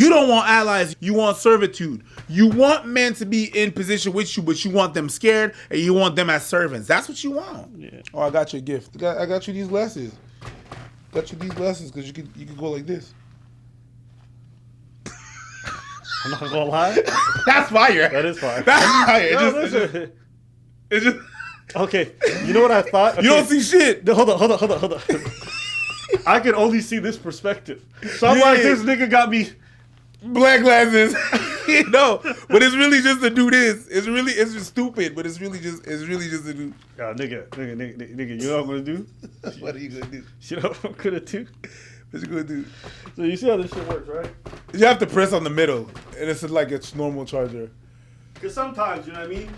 You don't want allies. You want servitude. You want men to be in position with you, but you want them scared, and you want them as servants. That's what you want. Yeah. Oh, I got you a gift. I got you these glasses. Got you these glasses because you could go like this. I'm not gonna lie. That's fire. That is fire. That's fire. It's just okay. You know what I thought? Okay. You don't see shit. No, hold on. I can only see this perspective. So I'm like, this nigga got me black glasses. No, but it's really just to do this. It's just stupid, but it's really just to do. Yeah, nigga, you know what I'm gonna do? What are you gonna do? You know what I'm gonna do? What you gonna do? So you see how this shit works, right? You have to press on the middle, and it's like its normal charger. Cause sometimes, you know what I mean?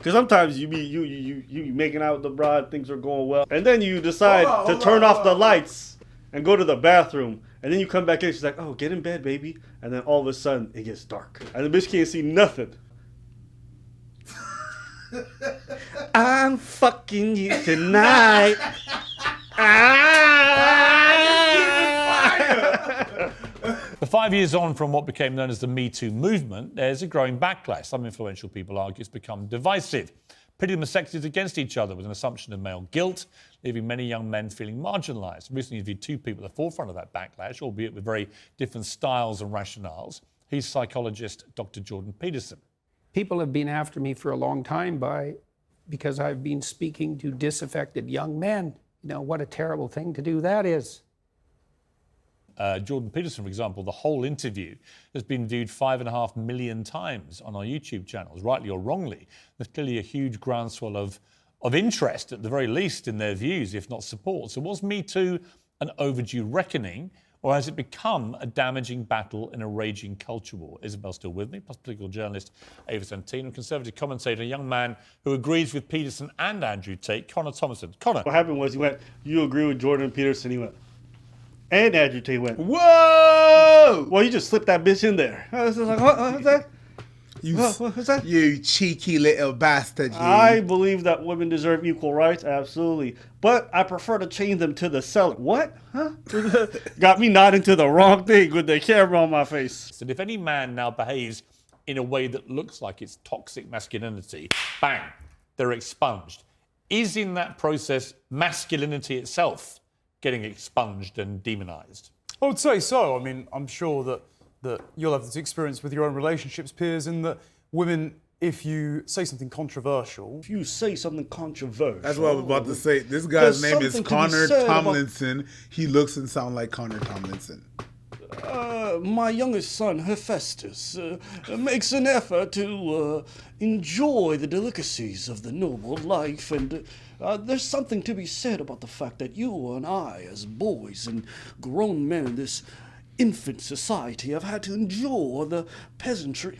Cause sometimes you making out with the broad, things are going well, and then you decide to turn off the lights and go to the bathroom, and then you come back in. She's like, "Oh, get in bed, baby," and then all of a sudden it gets dark, and the bitch can't see nothing. I'm fucking you tonight. The 5 years on from what became known as the metoo movement, there's a growing backlash. Some influential people argue it's become divisive, pitting the sexes against each other with an assumption of male guilt, leaving many young men feeling marginalised. Recently interviewed two people at the forefront of that backlash, albeit with very different styles and rationales. He's psychologist Dr. Jordan Peterson. People have been after me for a long time because I've been speaking to disaffected young men. You know, what a terrible thing to do that is. Jordan Peterson, for example, the whole interview has been viewed 5.5 million times on our YouTube channels, rightly or wrongly. There's clearly a huge groundswell of interest, at the very least, in their views, if not support. So was Me Too an overdue reckoning, or has it become a damaging battle in a raging culture war? Isabel's still with me, plus political journalist Ava Santino, and conservative commentator, a young man who agrees with Peterson and Andrew Tate, Connor Thomason. Connor. What happened was he went, "You agree with Jordan Peterson?" He went, and Andrew Tate went, "Whoa!" Well, you just slipped that bitch in there. I was like, what's that? What's that? You cheeky little bastard. You. I believe that women deserve equal rights, absolutely. But I prefer to chain them to the cellar. What? Huh? Got me nodding to the wrong thing with the camera on my face. And if any man now behaves in a way that looks like it's toxic masculinity, bang, they're expunged. Is in that process masculinity itself getting expunged and demonized? I would say so. I mean, I'm sure that you'll have this experience with your own relationships, Piers, in that women, if you say something controversial... If you say something controversial... That's what I was about to say. This guy's name is Connor Tomlinson. He looks and sounds like Connor Tomlinson. My youngest son, Hephaestus, makes an effort to enjoy the delicacies of the noble life, and there's something to be said about the fact that you and I, as boys and grown men in this infant society, have had to endure the peasantry.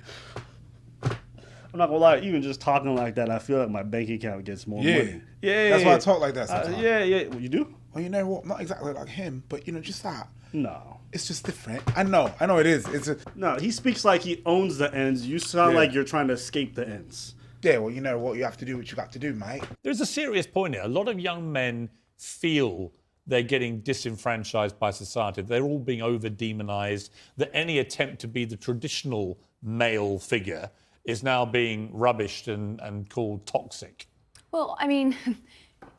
I'm not gonna lie, even just talking like that, I feel like my bank account gets more money. Yeah, that's why I talk like that sometimes. Yeah. Well, you do? Well, you know what? Not exactly like him, but you know, just that. No. It's just different. I know it is. No, he speaks like he owns the ends. You sound like you're trying to escape the ends. Yeah, well, you know what? You have to do what you got to do, mate. There's a serious point here. A lot of young men feel they're getting disenfranchised by society. They're all being over-demonized, that any attempt to be the traditional male figure is now being rubbished and called toxic. Well, I mean,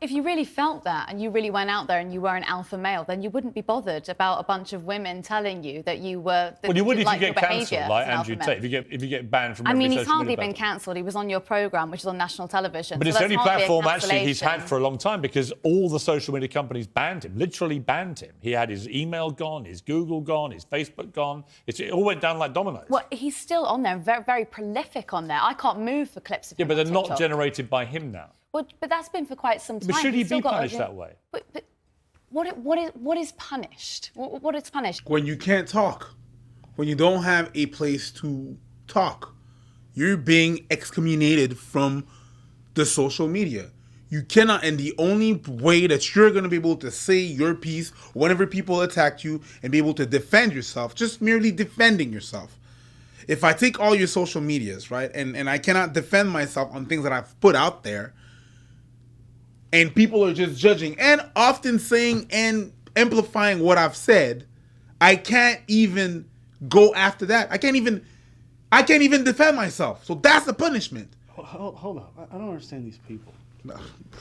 if you really felt that and you really went out there and you were an alpha male, then you wouldn't be bothered about a bunch of women telling you that you were... Well, you would if you get cancelled, like Andrew Tate, if you get banned from every social media he's hardly been cancelled. He was on your programme, which is on national television. But it's the only platform, actually, he's had for a long time because all the social media companies banned him, literally banned him. He had his email gone, his Google gone, his Facebook gone. It all went down like dominoes. Well, he's still on there, very, very prolific on there. I can't move for clips of him. Yeah, but they're not generated by him now. Well, but that's been for quite some time. But should he be punished that way? But what is punished? What is punished? When you can't talk, when you don't have a place to talk, you're being excommunicated from the social media. You cannot, and the only way that you're going to be able to say your piece whenever people attack you and be able to defend yourself, just merely defending yourself. If I take all your social medias, right, and I cannot defend myself on things that I've put out there, and people are just judging and often saying and amplifying what I've said, I can't even go after that. I can't even defend myself. So that's the punishment. Hold on. I don't understand these people.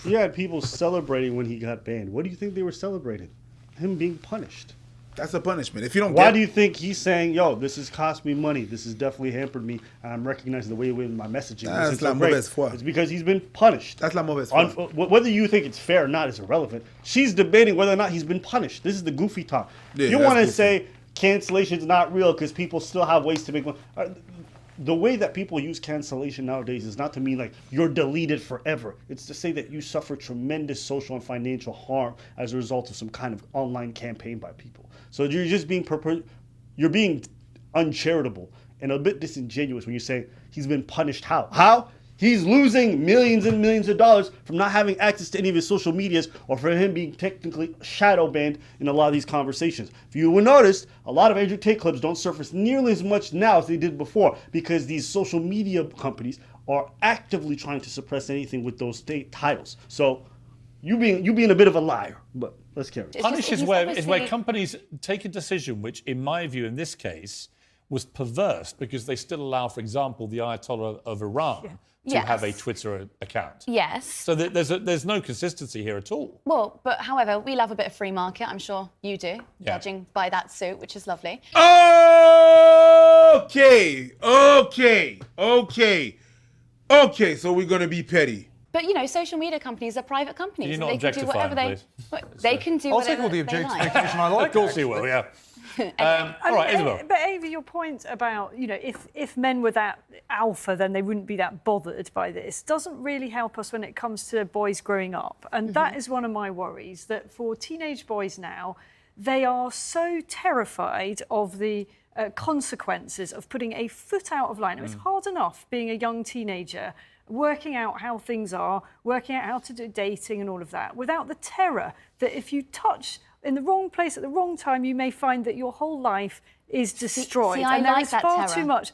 You had people celebrating when he got banned. What do you think they were celebrating? Him being punished. That's a punishment. If you don't Why do you think he's saying, yo, this has cost me money, this has definitely hampered me, and I'm recognizing the way in my messaging That's isn't la so great. mauvaise foi. It's because he's been punished. That's la mauvaise foi. Whether you think it's fair or not is irrelevant. She's debating whether or not he's been punished. This is the goofy talk. Yeah, you that's want to goofy. say cancellation's not real because people still have ways to make money. The way that people use cancellation nowadays is not to mean like you're deleted forever. It's to say that you suffer tremendous social and financial harm as a result of some kind of online campaign by people. So you're just being you're being uncharitable and a bit disingenuous when you say he's been punished. How? He's losing millions and millions of dollars from not having access to any of his social medias or for him being technically shadow banned in a lot of these conversations. If you will notice, a lot of Andrew Tate clips don't surface nearly as much now as they did before because these social media companies are actively trying to suppress anything with those state titles. So you being a bit of a liar, but let's carry on. Punish is just where obviously- companies take a decision which, in my view, in this case, was perverse because they still allow, for example, the Ayatollah of Iran to Yes. have a Twitter account. Yes. So there's no consistency here at all. Well, but however, we love a bit of free market. I'm sure you do, Yeah. judging by that suit, which is lovely. Okay, so we're gonna be petty. But you know, social media companies are private companies. Can you and not they can do objectify whatever them, they. please? But they can do I'll whatever take all the they like. objectification I like. Of course you will, yeah. All right, Isabel. But Ava, your point about, you know, if men were that alpha, then they wouldn't be that bothered by this, doesn't really help us when it comes to boys growing up. And that is one of my worries, that for teenage boys now, they are so terrified of the consequences of putting a foot out of line. It's hard enough being a young teenager, working out how things are, working out how to do dating and all of that, without the terror that if you touch in the wrong place at the wrong time, you may find that your whole life is destroyed. see, I and there like is that far terror. too much.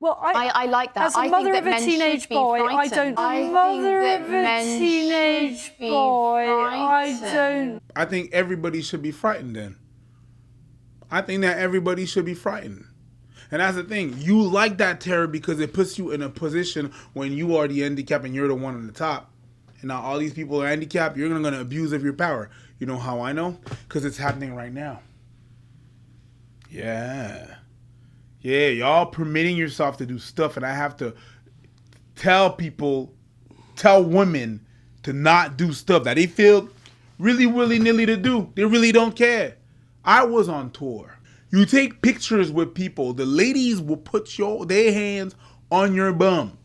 Well, I like that. As a I think mother that of a men should teenage be boy, frightened. I don't. I think Mother that of a men teenage should be boy, I frightened. don't. I think everybody should be frightened then. I think that everybody should be frightened. And that's the thing. You like that terror because it puts you in a position when you are the handicap and you're the one on the top. And now all these people are handicapped, you're going to abuse of your power. You know how I know? Because it's happening right now. Yeah, y'all permitting yourself to do stuff, and I have to tell women to not do stuff that they feel really willy-nilly to do. They really don't care. I was on tour. You take pictures with people, the ladies will put their hands on your bum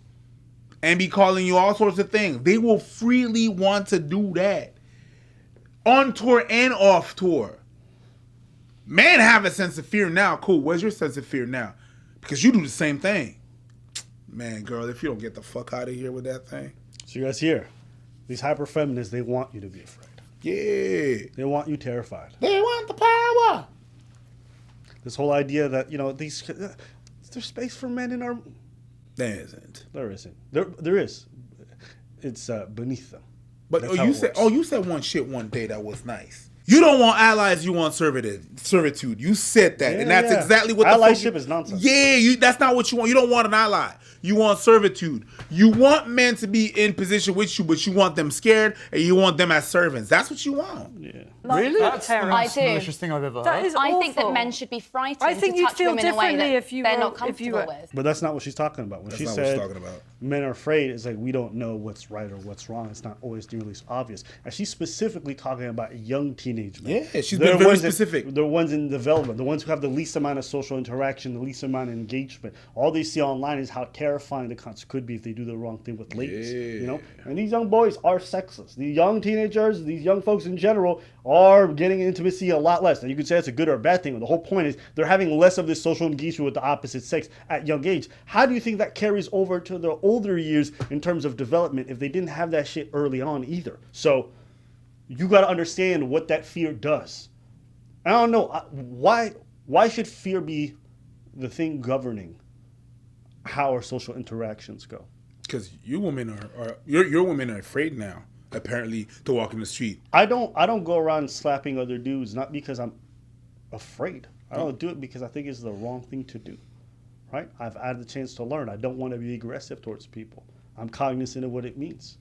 and be calling you all sorts of things. They will freely want to do that. On tour and off tour. Men have a sense of fear now. Cool, where's your sense of fear now? Because you do the same thing. Man, girl, if you don't get the fuck out of here with that thing. So you guys hear, these hyper feminists, they want you to be afraid. Yeah. They want you terrified. They want the power. This whole idea that, you know, is there space for men in our... There isn't. There isn't. There is. It's beneath them. But That's how it works. you said one shit one day that was nice. You don't want allies, you want servitude. You said that, and that's exactly what allyship is nonsense. Yeah, that's not what you want. You don't want an ally. You want servitude. You want men to be in position with you, but you want them scared, and you want them as servants. That's what you want. Yeah. Really? That's the I most do. malicious thing I've ever That heard. is I think that awful. men should be frightened I think to you'd touch feel women in a way differently that if you they're were- not if you comfortable were- with. But that's not what she's talking about. When That's she not what she's said talking about. men are afraid, it's like we don't know what's right or what's wrong. It's not always nearly as obvious. And she's specifically talking about young teenage men. Yeah, she's They're been very ones that- specific. The ones in development, the ones who have the least amount of social interaction, the least amount of engagement. All they see online is how terrifying the consequence could be if they do the wrong thing with ladies. You know, and these young boys are sexless. The young teenagers, these young folks in general, are getting intimacy a lot less. Now you could say it's a good or a bad thing, but the whole point is they're having less of this social engagement with the opposite sex at young age. How do you think that carries over to the older years in terms of development if they didn't have that shit early on either? So you got to understand what that fear does. I don't know why should fear be the thing governing how our social interactions go? Because you women are your women are afraid now, apparently, to walk in the street. I don't go around slapping other dudes, not because I'm afraid. I don't do it because I think it's the wrong thing to do, right? I've had the chance to learn. I don't want to be aggressive towards people. I'm cognizant of what it means.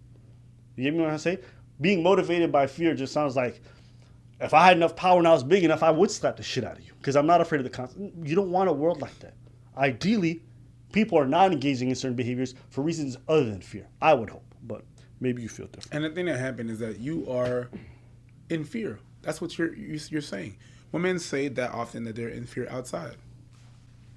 You get me what I say? Being motivated by fear just sounds like if I had enough power and I was big enough, I would slap the shit out of you because I'm not afraid of the consequences. You don't want a world like that. Ideally, people are not engaging in certain behaviors for reasons other than fear. I would hope, but maybe you feel different. And the thing that happened is that you are in fear. That's what you're saying. Women say that often that they're in fear outside.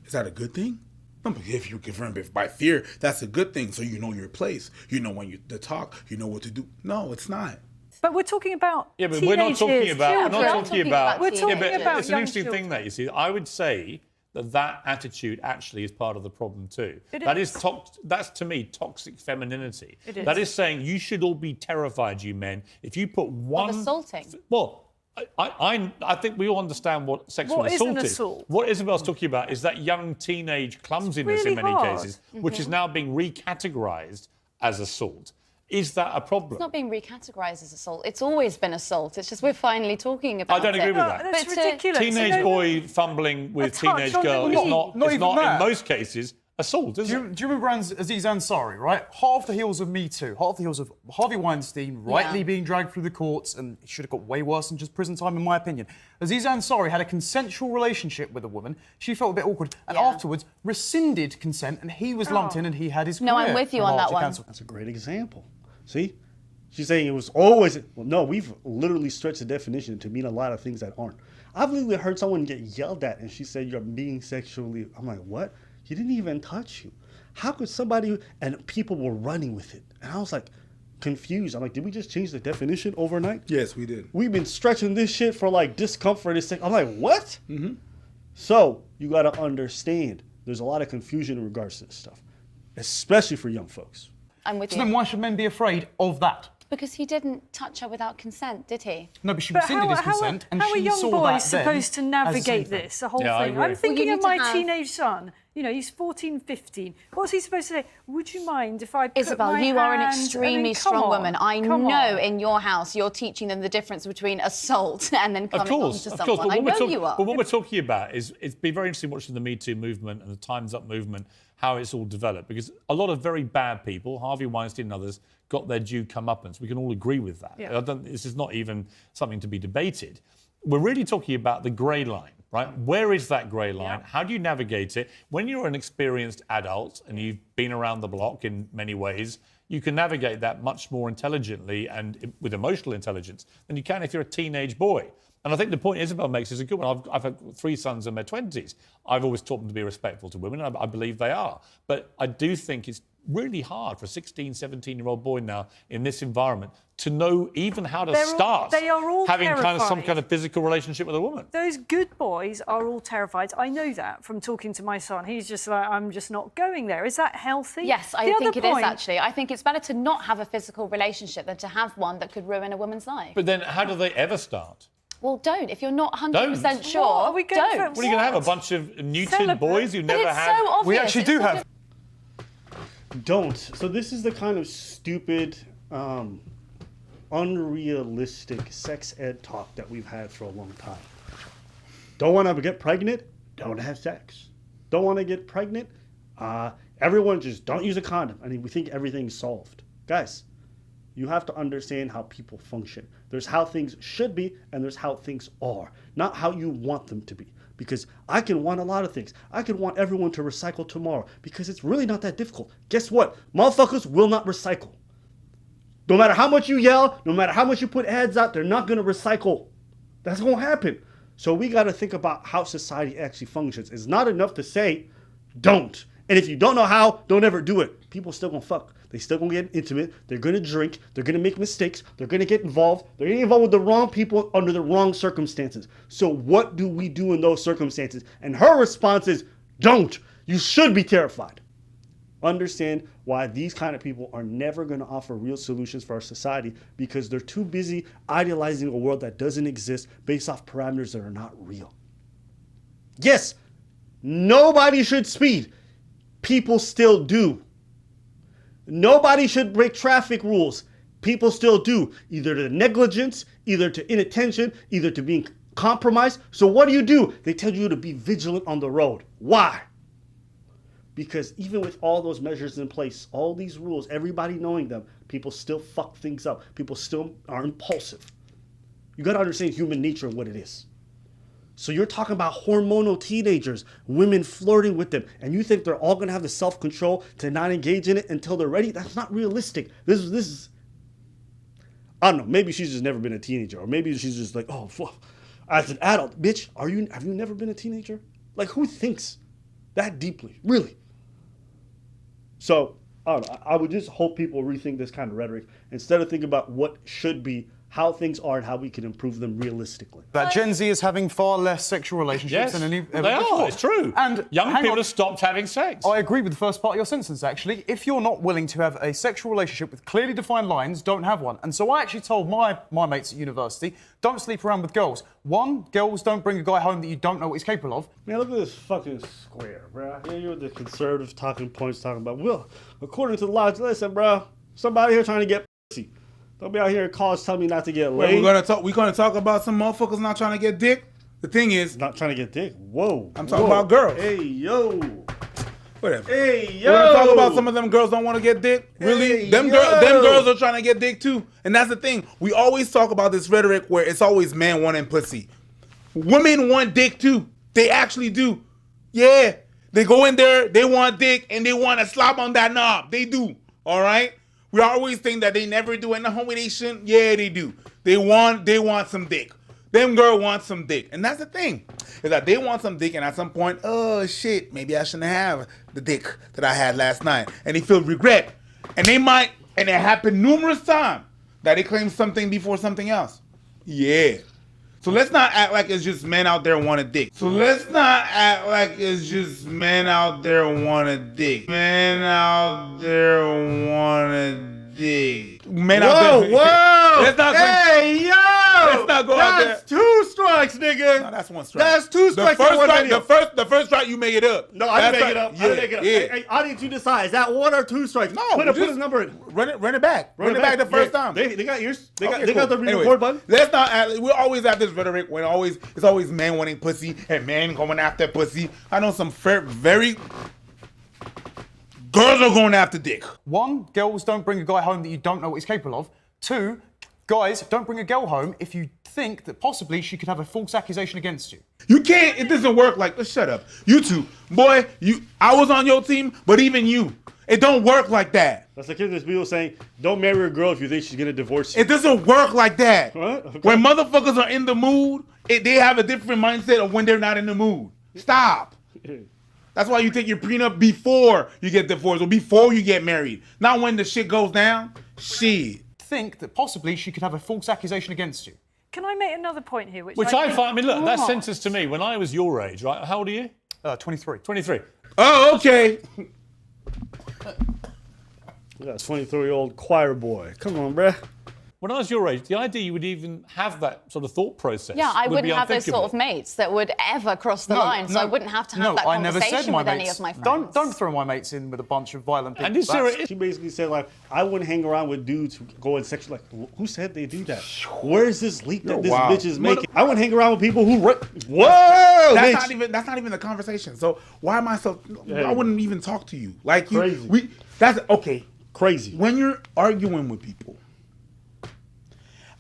Is that a good thing? No, but if you're governed by fear, that's a good thing. So you know your place. You know when to talk. You know what to do. No, it's not. But we're talking about Yeah, but we're not talking about. We're not talking about We're talking but about it's an young interesting thing children. that you see. I would say that attitude actually is part of the problem too. That is that's to me toxic femininity. It is. That is saying you should all be terrified, you men, if you put one assaulting. Well, I think we all understand what sexual What is an assault is. assault? What Isabel's talking about is that young teenage clumsiness really in many hard. cases, which is now being recategorised as assault. Is that a problem? It's not being recategorised as assault. It's always been assault. It's just we're finally talking about it. I don't agree with that. That's But to- ridiculous. Teenage boy fumbling with A touch teenage on the girl knee. is not Not even in that. most cases assault, is Do it? you remember Aziz Ansari, right? Half the heels of Me Too, half the heels of Harvey Weinstein rightly being dragged through the courts, and it should have got way worse than just prison time, in my opinion. Aziz Ansari had a consensual relationship with a woman. She felt a bit awkward, and afterwards rescinded consent, and he was lumped in, and he had his No, career I'm with you on that largely one. cancelled. That's a great example. See? She's saying it was always, well, no, we've literally stretched the definition to mean a lot of things that aren't. I've literally heard someone get yelled at and she said, you're being sexually, I'm like, what? He didn't even touch you. How could somebody, and people were running with it. And I was like, confused. I'm like, did we just change the definition overnight? Yes, we did. We've been stretching this shit for like discomfort. I'm like, what? Mm-hmm. So you got to understand, there's a lot of confusion in regards to this stuff, especially for young folks. I'm with So you. then why should men be afraid of that? Because he didn't touch her without consent, did he? No, but she But rescinded his consent, and how are she young saw boys that then supposed to as the same navigate thing. this, the whole Yeah, I thing? agree. I'm thinking Well, you of need my to have- teenage son. You know, he's 14, 15. What's he supposed to say? Would you mind if I put Isabel, my you are an hand and extremely then, come strong on, woman. I come know on. in your house you're teaching them the difference between assault and then Of coming on course, to of someone. course. I know you are. But what we're talking about is it's been very interesting watching the Me Too movement and the Time's Up movement, how it's all developed. Because a lot of very bad people, Harvey Weinstein and others, got their due comeuppance. We can all agree with that. Yeah. This is not even something to be debated. We're really talking about the grey line, right? Where is that grey line? Yeah. How do you navigate it? When you're an experienced adult and you've been around the block in many ways, you can navigate that much more intelligently and with emotional intelligence than you can if you're a teenage boy. And I think the point Isabel makes is a good one. I've had 3 sons in their 20s. I've always taught them to be respectful to women, and I believe they are. But I do think it's really hard for a 16, 17-year-old boy now in this environment to know even how to start they are all having kind of some terrified. kind of physical relationship with a woman. Those good boys are all terrified. I know that from talking to my son. He's just like, I'm just not going there. Is that healthy? Yes, I The think other it is point- actually. I think it's better to not have a physical relationship than to have one that could ruin a woman's life. But then how do they ever start? Well, don't. If you're not 100% Don't. sure, What? Are we going for- don't. What are you going to have? A bunch of neutered Celebrate. boys who But never it's had... so obvious. We actually It's do so have. Don't. So this is the kind of stupid, unrealistic sex ed talk that we've had for a long time. Don't want to get pregnant? Don't have sex. Don't want to get pregnant? Everyone just don't use a condom. I mean, we think everything's solved. Guys, you have to understand how people function. There's how things should be, and there's how things are, not how you want them to be. Because I can want a lot of things. I can want everyone to recycle tomorrow because it's really not that difficult. Guess what? Motherfuckers will not recycle. No matter how much you yell, no matter how much you put ads out, they're not going to recycle. That's going to happen. So we got to think about how society actually functions. It's not enough to say, don't. And if you don't know how, don't ever do it. People still going to fuck. They still going to get intimate. They're going to drink. They're going to make mistakes. They're going to get involved. They're going to get involved with the wrong people under the wrong circumstances. So what do we do in those circumstances? And her response is, don't. You should be terrified. Understand why these kind of people are never going to offer real solutions for our society because they're too busy idealizing a world that doesn't exist based off parameters that are not real. Yes, nobody should speed. People still do. Nobody should break traffic rules. People still do. Either to negligence, either to inattention, either to being compromise. So what do? They tell you to be vigilant on the road. Why? Because even with all those measures in place, all these rules, everybody knowing them, people still fuck things up. People still are impulsive. You got to understand human nature and what it is. So you're talking about hormonal teenagers, women flirting with them, and you think they're all going to have the self-control to not engage in it until they're ready? That's not realistic. This is I don't know, maybe she's just never been a teenager, or maybe she's just like, oh, fuck. As an adult, bitch, have you never been a teenager? Like, who thinks that deeply, really? So, I don't know, I would just hope people rethink this kind of rhetoric instead of thinking about what should be, how things are, and how we can improve them realistically. That Gen Z is having far less sexual relationships than any ever they before. are. It's true. And young hang people on. have stopped having sex. I agree with the first part of your sentence, actually. If you're not willing to have a sexual relationship with clearly defined lines, don't have one. And so I actually told my mates at university, don't sleep around with girls. One, girls don't bring a guy home that you don't know what he's capable of. Man, look at this fucking square, bro. Yeah, you're the conservative talking points talking about, well, according to the logic, listen, bro, somebody here trying to get pussy. Don't be out here in college telling me not to get laid. We're gonna talk about some motherfuckers not trying to get dick. The thing is, Not trying to get dick. Whoa. I'm talking about girls. Hey, yo. Whatever. Hey, yo. We're gonna talk about some of them girls don't want to get dick. Really? Hey, them yo. girls are trying to get dick too. And that's the thing. We always talk about this rhetoric where it's always man wanting pussy. Women want dick too. They actually do. Yeah. They go in there, they want dick, and they want to slap on that knob. They do. All right? We always think that they never do, and the homie they shouldn't. Yeah, they do. They want some dick. Them girl wants some dick. And that's the thing. Is that they want some dick, and at some point, oh shit, maybe I shouldn't have the dick that I had last night. And they feel regret. And they might, and it happened numerous times, that they claim something before something else. Yeah. So let's not act like it's just men out there want a dick. Men out there want a dick. Men out there want a dick. Men out there. Whoa! Let's not Hey, yo! Let's not go out there. That's 2 strikes, nigga. No, that's 1 strike. That's 2 strikes. The first strike you make it up. No, I didn't That's make it up. right. I didn't make it up. Yeah. Hey, audience, you decide. Is that 1 or 2 strikes? No, put just his number in. Run it back. Run it back the first time. They got ears. They Okay, got the cool. record Anyway, button. Let's not act, we always have this rhetoric when it's always men wanting pussy and men going after pussy. I know some very girls are going after dick. 1, girls don't bring a guy home that you don't know what he's capable of. 2, guys don't bring a girl home if you think that possibly she could have a false accusation against you. You can't. It doesn't work like. Shut up. You two, boy. I was on your team, but even you, it don't work like that. That's like there's people saying, don't marry a girl if you think she's gonna divorce you. It doesn't work like that. What? Okay. When motherfuckers are in the mood, they have a different mindset of when they're not in the mood. Stop. That's why you take your prenup before you get divorced or before you get married. Not when the shit goes down. Shit. Think that possibly she could have a false accusation against you. Can I make another point here? Which I find, I mean, look, that What? sentence to me, when I was your age, right? How old are you? 23. 23. Oh, okay. You got a 23-year-old choir boy. Come on, bruh. When I was your age, the idea you would even have that sort of thought process. Yeah, I would wouldn't be have those sort of unthinkable. mates that would ever cross the line, so I wouldn't have to have that I never conversation said my with any mates. of my friends. Don't throw my mates in with a bunch of violent people. And is there She basically said, like, I wouldn't hang around with dudes who go in sexual. Like, who said they do that? Where's this leak that this Wow. bitch is making? I wouldn't hang around with people who. Whoa, That's bitch. not even the conversation. So why am I so? Yeah. I wouldn't even talk to you. Like you. Crazy. That's okay. Crazy. When you're arguing with people,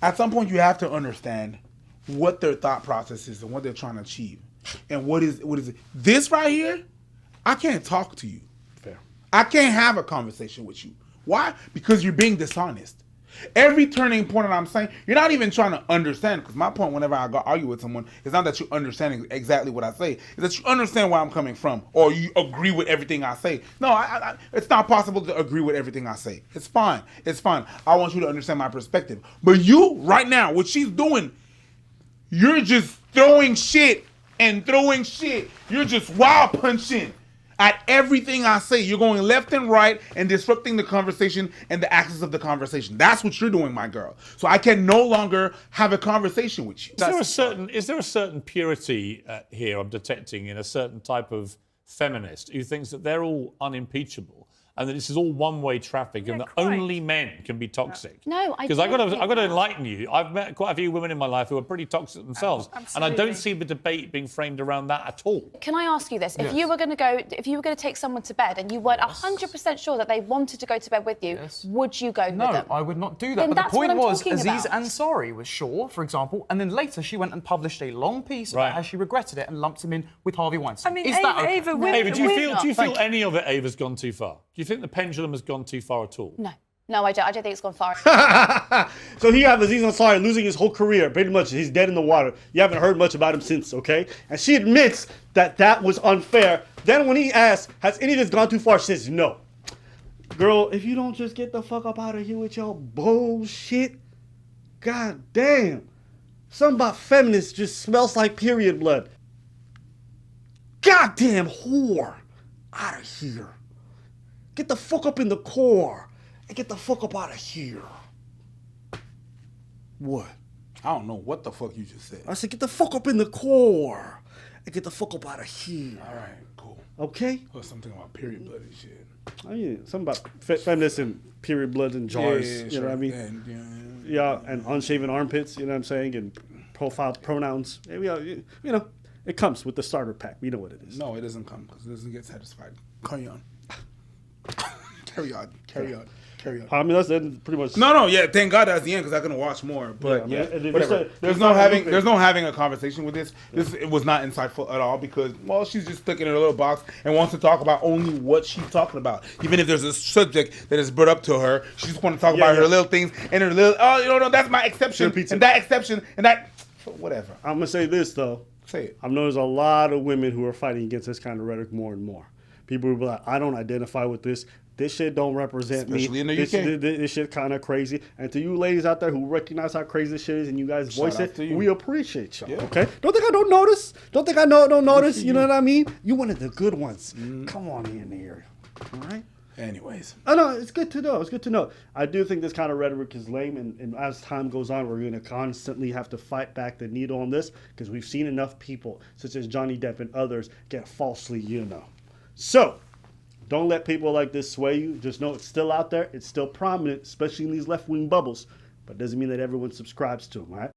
at some point you have to understand what their thought process is and what they're trying to achieve, and what is it. This right here, I can't talk to you. Fair. I can't have a conversation with you. Why? Because you're being dishonest. Every turning point that I'm saying, you're not even trying to understand. Because my point whenever I argue with someone is not that you understand exactly what I say. It's that you understand where I'm coming from or you agree with everything I say. No, it's not possible to agree with everything I say. It's fine. It's fine. I want you to understand my perspective. But you, right now, what she's doing, you're just throwing shit and throwing shit. You're just wild punching at everything I say. You're going left and right and disrupting the conversation and the axis of the conversation. That's what you're doing, my girl. So I can no longer have a conversation with you. Is there a certain purity here I'm detecting in a certain type of feminist who thinks that they're all unimpeachable and that this is all one-way traffic, and that quite. only men can be toxic. No, I because I don't got think to that. enlighten you. I've met quite a few women in my life who are pretty toxic themselves, and I Absolutely. don't see the debate being framed around that at all. Can I ask you this? If you were going to take someone to bed and you weren't 100% sure that they wanted to go to bed with you, would you go with No, them? I would not do that. Then But the that's what point I'm was, talking Aziz about. Ansari was sure, for example, and then later she went and published a long piece Right. about how she regretted it and lumped him in with Harvey Weinstein. I mean, is that okay? Ava, Ava, do you women- feel any of it, Ava's gone too far? Do you think the pendulum has gone too far at all? No, I don't. I don't think it's gone far. So here you have Aziz Ansari losing his whole career. Pretty much, he's dead in the water. You haven't heard much about him since, okay? And she admits that that was unfair. Then when he asks, has any of this gone too far, she says no. Girl, if you don't just get the fuck up out of here with your bullshit, god damn. Something about feminists just smells like period blood. Goddamn whore. Out of here. Get the fuck up in the core and get the fuck up out of here. What? I don't know what the fuck you just said. I said get the fuck up in the core and get the fuck up out of here. All right, cool. Okay? Or something about period blood and shit. I mean, something about feminists and period blood and jars. You know what I mean? And, Yeah, and unshaven armpits. You know what I'm saying? And profile pronouns. You know, it comes with the starter pack. We know what it is. no, it doesn't come because it doesn't get satisfied. Carry on. Carry on. Carry on. Carry on. I mean, that's pretty much. No, yeah. Thank God that's the end because I'm gonna watch more. But Yeah, yeah, I mean, whatever. there's no having- There's no having a conversation with this. It was not insightful at all because she's just stuck in her little box and wants to talk about only what she's talking about. Even if there's a subject that is brought up to her, she just wants to talk about her little things and her little. Oh, no, that's my exception and that exception and that. Whatever. I'm gonna say this though. Say it. I know there's a lot of women who are fighting against this kind of rhetoric more and more. People who be like, I don't identify with this. This shit don't represent Especially me. in the UK. This shit kind of crazy. And to you ladies out there who recognize how crazy this shit is and you guys voice out it, to you. we appreciate y'all. Yeah. Okay? Don't think I don't notice. Don't think I don't notice. You know what I mean? You one of the good ones. Come on in here. All right? Anyways. I know, it's good to know. It's good to know. I do think this kind of rhetoric is lame, and as time goes on, we're going to constantly have to fight back the needle on this because we've seen enough people, such as Johnny Depp and others, get falsely, So, don't let people like this sway you. Just know it's still out there. It's still prominent, especially in these left-wing bubbles. But it doesn't mean that everyone subscribes to them, all right?